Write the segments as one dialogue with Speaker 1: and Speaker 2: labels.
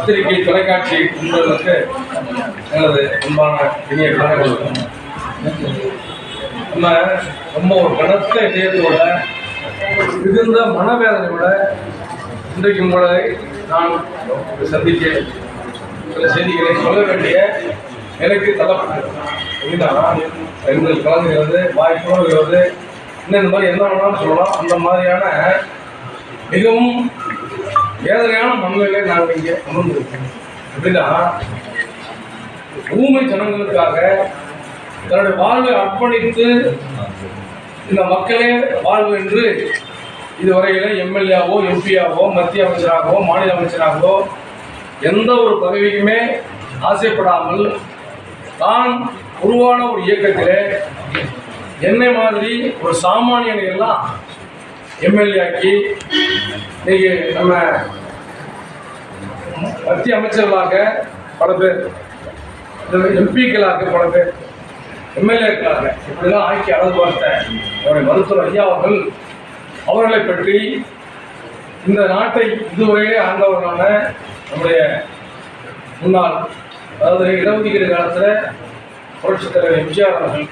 Speaker 1: பத்திரிகை தொலைக்காட்சி நண்பர்களுக்கு எனது அன்பான இனிய காலங்கள். நம்ம ரொம்ப ஒரு கனத்த இதயத்தோட மிகுந்த மனவேதனையோட இன்றைக்கு உங்களை நான் சந்திக்க சில செய்திகளை சொல்ல வேண்டிய எனக்கு தள்ளப்பட்டது. பெண்கள் கலந்துகிறது, வாய்ப்புகிறது, இன்னும் இந்த மாதிரி என்ன வேணாலும் சொல்லலாம். அந்த மாதிரியான மிகவும் வேதனையான மனநிலை நாங்கள் இங்கே அமர்ந்திருக்கோம். எப்படின்னா, ஊமை ஜனங்களுக்காக தன்னுடைய வாழ்வை அர்ப்பணித்து இந்த மக்களே வாழ்வு என்று இதுவரையில எம்எல்ஏவோ எம்பியாவோ மத்திய அமைச்சராகவோ மாநில அமைச்சராகவோ எந்த ஒரு பதவிக்குமே ஆசைப்படாமல் தான் உருவான ஒரு இயக்கத்திலே என்னை மாதிரி ஒரு சாமானியனை எல்லாம் எம்எல்ஏ ஆக்கி இன்னைக்கு நம்ம மத்திய அமைச்சர்களாக பல பேர், எம்பிக்களாக பல பேர், எம்எல்ஏக்களாக இப்படிலாம் ஆக்கி அழகு பார்த்த அவருடைய மருத்துவர் ஐயா அவர்களை பற்றி இந்த நாட்டை இதுவரையிலே ஆண்டவர்களான நம்முடைய முன்னாள், அதாவது இடஒதுக்கீடு காலத்தில் புரட்சித் தலைவர் எம்ஜிஆர் அவர்கள்,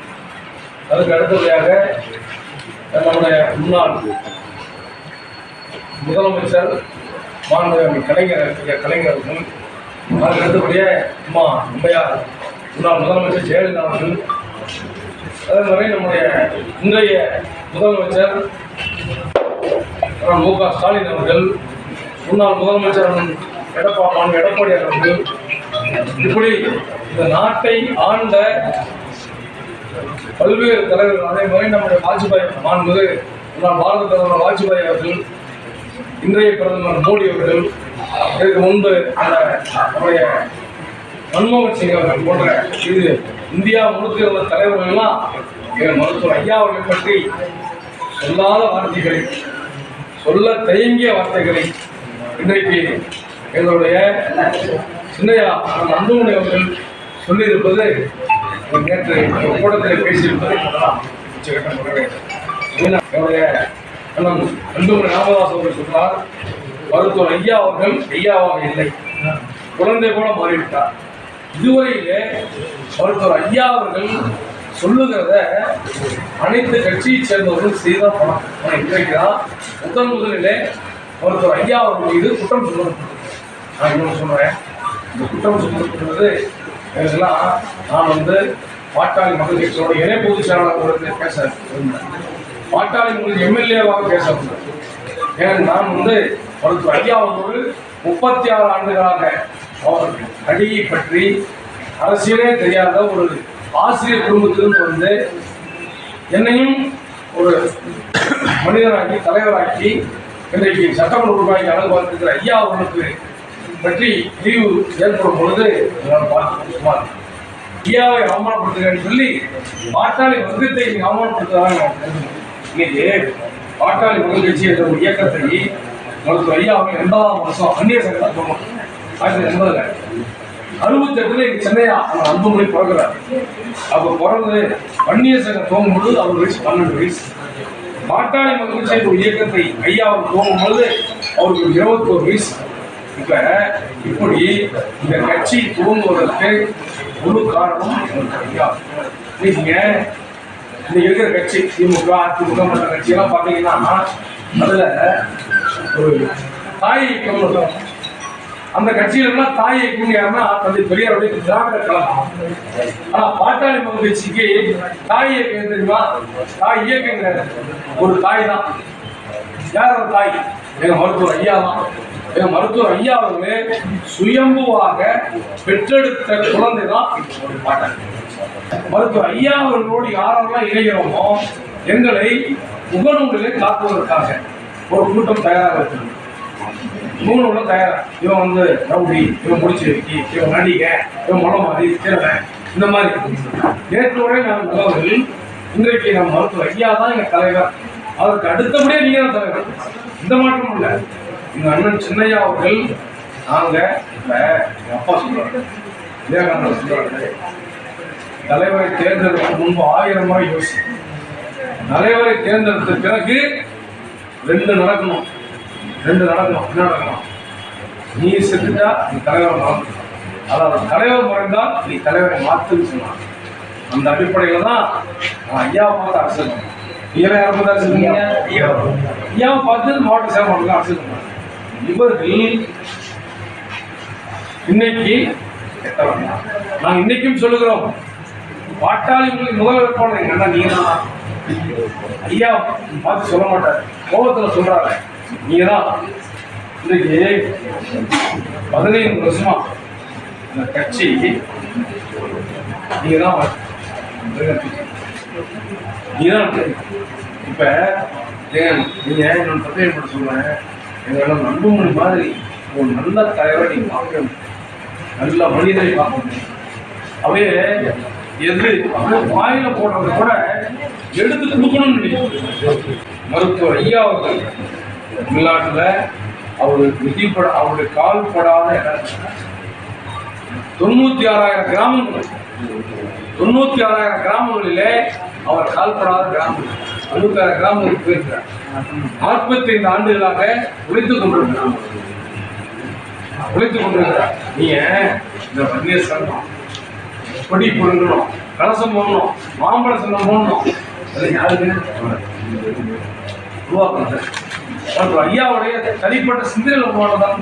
Speaker 1: அதுக்கு அடுத்தபடியாக நம்முடைய முன்னாள் முதலமைச்சர் மாண்புமிகு கலைஞர் அவர்கள், அதுக்கு அடுத்தபடியாக அம்மையார் முன்னாள் முதலமைச்சர் ஜெயலலிதா அவர்கள், அதே மாதிரி நம்முடைய இன்றைய முதலமைச்சர் மு.க. ஸ்டாலின் அவர்கள், முன்னாள் முதலமைச்சர் எடப்பாடி அவர்கள், இப்படி இந்த நாட்டை ஆண்ட பல்வேறு தலைவர்கள், அதே மாதிரி நம்முடைய வாஜ்பாய் மாண்புமிகு முன்னாள் பாரத பிரதமர் வாஜ்பாய் அவர்கள், இன்றைய பிரதமர் மோடி அவர்கள், இதற்கு முன்பு நம்முடைய மன்மோகன் சிங் அவர்கள் போன்ற இது இந்தியா முழுக்க உள்ள தலைவர்கள் எல்லாம் மருத்துவர் ஐயா அவர்களை பற்றி சொல்லாத வார்த்தைகளை, சொல்ல தயங்கிய வார்த்தைகளை இன்றைக்கு எங்களுடைய சின்னையா அன்புமணி அவர்கள் சொல்லியிருப்பது, நேற்று கூட்டத்தில் பேசியிருப்பதை என்னுடைய அண்ணன் அன்புமணி ராமதாஸ் அவர்கள் சொன்னார், மருத்துவர் ஐயா அவர்கள் ஐயாவாக இல்லை, குழந்தை போல மாறிவிட்டார். இதுவரையிலே மருத்துவர் ஐயா அவர்கள் சொல்லுகிறத அனைத்து கட்சியை சேர்ந்தவர்கள் செய்த பணம். இன்றைக்கு தான் முதலிலே மருத்துவர் ஐயா அவர்கள் மீது குற்றம் சொல்லப்பட்டது. நான் இன்னொன்று சொல்றேன், இந்த குற்றம் சொல்லப்பட்டது எனக்குலாம் நான் பாட்டாளி மக்கள் கட்சியோட இணை பொதுச் செயலாளர் பேச விரும்பினேன். பாட்டாளி மக்கள் எம்எல்ஏவாக பேச விரும்பினேன். ஏன் நான் மருத்துவர் ஐயா அவர்கள் 36 ஆண்டுகளாக அவர் அடியை பற்றி அரசியலே தெரியாத ஒரு ஆசிரியர் குடும்பத்திலிருந்து என்னையும் ஒரு மனிதனாக்கி தலைவராக்கி இன்றைக்கு சட்டமன்ற உறுப்பினராகி அழகு பார்த்திருக்கிற ஐயா அவர்களுக்கு பற்றி பிரிவு ஏற்படும் பொழுது பார்த்து ஐயாவை அவமானப்படுத்துகிறேன்னு சொல்லி பாட்டாளி வர்க்கத்தை அவமானப்படுத்துகிறாங்க. இன்னைக்கு பாட்டாளி மக்கள் கட்சி என்ற ஒரு இயக்கத்தை மருத்துவர் ஐயா அவங்க 80ஆம் வருஷம் அந்நிய சங்கத்தில் போகணும். 1980 68 எங்க சென்னையா அந்த அன்புமணி பிறகுறாரு. அப்போ பிறந்து அந்நிய சங்கம் துவங்கும்போது அவர் வயசு 12 வயசு. பாட்டாளி மக்கள் கட்சி ஒரு இயக்கத்தை ஐயா அவர் துவங்கும்போது அவருக்கு 21 வயசு. இப்படி இந்த கட்சி துவங்குவதற்கு முழு காரணம் ஐயா. நீங்க இன்னைக்கு இருக்கிற கட்சி திமுக அதிமுக மற்ற கட்சியெல்லாம் பார்த்தீங்கன்னா அதுல ஒரு தாய் இயக்கம், அந்த கட்சியிலாம் தாய் இயக்கம் யாருன்னா தந்தை பெரியாருடைய திராவிட கழகம். ஆனா பாட்டாளி மக்கள் கட்சிக்கு தாய் இயக்கம் தெரியுமா? தாய் இயக்கம் ஒரு தாய் தான். யார் அந்த தாய்? எங்க மருத்துவர் ஐயா தான். எங்க மருத்துவர் ஐயா அவர்களே சுயம்புவாக பெற்றெடுத்த குழந்தை தான் பாட்டாளி. மருத்துவர் ஐயா அவர்களோடு யாரெல்லாம் இணைகிறோமோ எங்களை முகநூலிலே காக்குவதற்காக ஒரு கூட்டம் தயாராக இருக்கிறது. முகநூலும் தயாரா, இவன் ரவுடி, இவன் முடிச்சு வைக்கி, இவன் நடிக, இவன் மனம் மாறி திறமை, இந்த மாதிரி நேற்றோட நான் நல்லவர்கள். இன்றைக்கு நம்ம மருத்துவர் ஐயா தான் எங்க தலைவர். அதற்கு அடுத்தபடியே நீங்க தான் தலைவர். இந்த மாற்றம் இல்லை. எங்க அண்ணன் சின்னையா அவர்கள் நாங்க எங்க அப்பா சொல்றாரு, விவேகானந்தர் சொல்றாரு, தலைவரை தேர்ந்தெடுக்க முன்பு 1000 முறை யோசி. தலைவரை தேர்ந்தெடுத்த பிறகு 2 நடக்கணும். என்ன நடக்கணும்? நீ செத்துட்டா நீ தலைவரை மாற்று, அதாவது தலைவர் மறைந்தால் நீ தலைவரை மாற்றுன்னு சொன்னாங்க. அந்த அடிப்படையில் தான் ஐயாவை பார்த்து அரசியல் பண்ணாங்க. நீங்களே யாரை பார்த்து அரசியல் பண்ணீங்க? ஐயாவை பார்த்து மாவட்ட செயல்பாடுகள் அரசியல் பண்ணாங்க. இவர்கள் இன்னைக்கு நாங்கள் இன்னைக்கும் சொல்லுகிறோம், பாட்டாளி முதல் வேட்பாளர் எங்க அண்ணா நீங்க தான். ஐயா பார்த்து சொல்ல மாட்டார், கோபத்தில் சொல்றாரு நீங்க தான். இன்னைக்கு 15 வருஷமா இந்த கட்சி நீங்க தான் இப்ப நீங்க என்னோட பத்திரிகை சொல்றேன், எங்களோட நண்புமணி மாதிரி ஒரு நல்ல தலைவரை நீங்க பார்க்கணும், நல்ல மனிதரை பார்க்கணும். அவைய எது வாயில போடுறத கூட எடுத்து கொடுக்கணும்னு நினைக்கிறேன். மருத்துவர் ஐயா அவர்கள் தமிழ்நாட்டில் அவருக்கு அவருடைய கால் படாத இடம் 96,000 கிராமங்கள், 96,000 கிராமங்களிலே அவர் கால்படாத கிராமங்கள் 96,000 கிராமங்களுக்கு போயிருக்கிறார். 45 ஆண்டுகளாக உழைத்துக் கொண்டிருக்கிறார். நீங்க இந்த வன்னியர் சங்கம் கொடி போடணும், கலசம் போடணும், மாம்பழ சங்கம் போடணும், யாருக்கு உருவாக்குறது ஐயாவுடைய தனிப்பட்ட சிந்தனைகள் உருவானதான்.